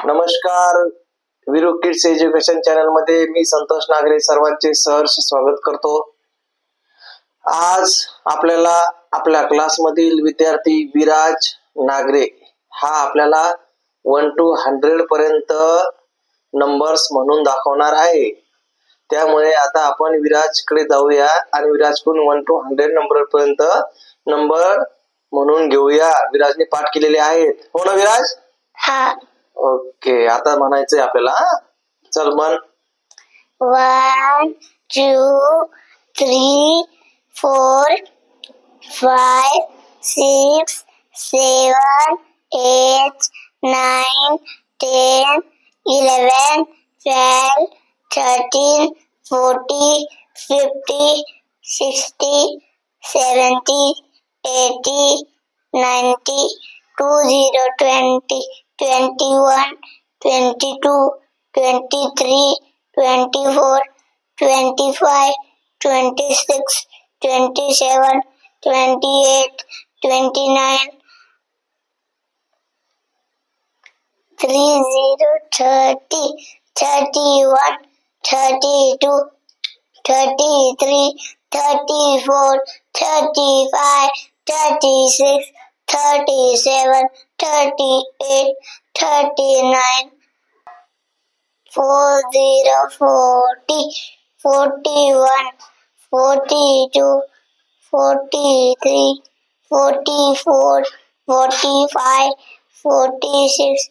नमस्कार, Veeru kids education channel मध्ये मी संतोष नागरे सर्वांचे सहर्ष स्वागत करतो। आज आपल्याला आपल्या क्लास मधील विद्यार्थी विराज नागरे हा आपल्याला 1 to 100 पर्यंत नंबर्स म्हणून दाखवणार आहे। त्यामुळे आता आपण विराज कडे जाऊया आणि विराजकडून 1 to 100 नंबर पर्यंत नंबर म्हणून घेऊया। विराजने पाठ केलेले आहेत, हो ना विराज? हा। ओके, आता म्हणायचंय आपल्याला, चल म्हण। 1 2 3 4 5 6 7 8 9 10 11 12 13 14 15 16 17 18 19 20 20 21 22 23 24 25 26 27 28 29 30 30 31 32 33 34 35 36 37 38 39 40 40 41 42 43 44 45 46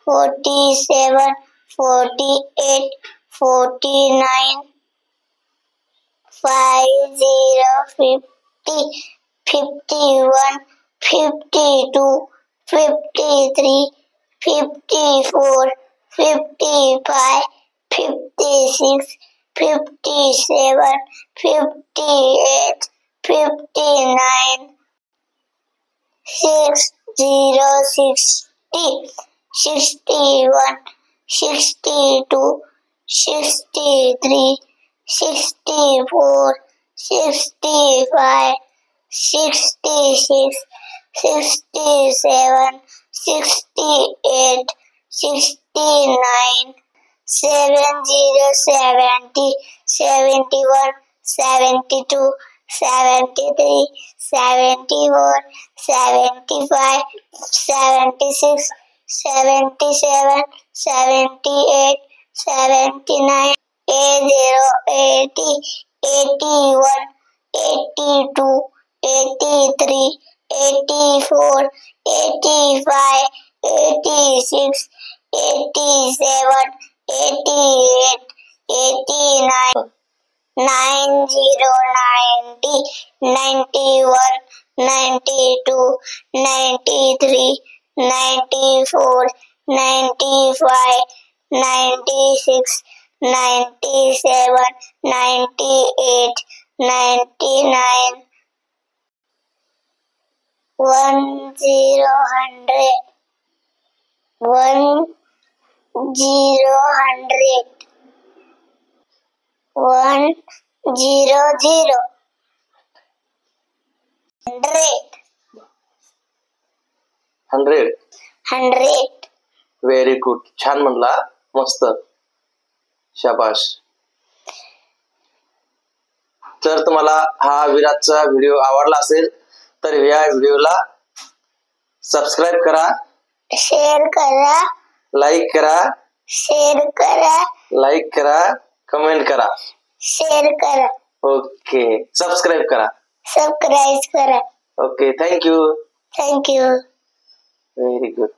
47 48 49 50 50 51 52 53 54 55 56 57 58 59 60 60 61 62 63 64 65 66 67 68 69 70 70 71 72 73 74 75 76 77 78 79 80 81 82 83 84 85 86 87 88 89 90 90 91 92 93 94 95 96 97 98 99 1 0 100 1 0 100 1 0 0 100 100 व्हेरी गुड, छान म्हणला, मस्त, शाबाश। जर तुम्हाला हा विराजचा व्हिडिओ आवडला असेल तर या व्हिडिओला सबस्क्राइब करा, शेअर करा, लाईक करा, शेअर करा, लाईक करा, कमेंट करा, शेअर करा, ओके, सबस्क्राइब करा, सबस्क्राइब करा। Okay, thank you, thank you, very good.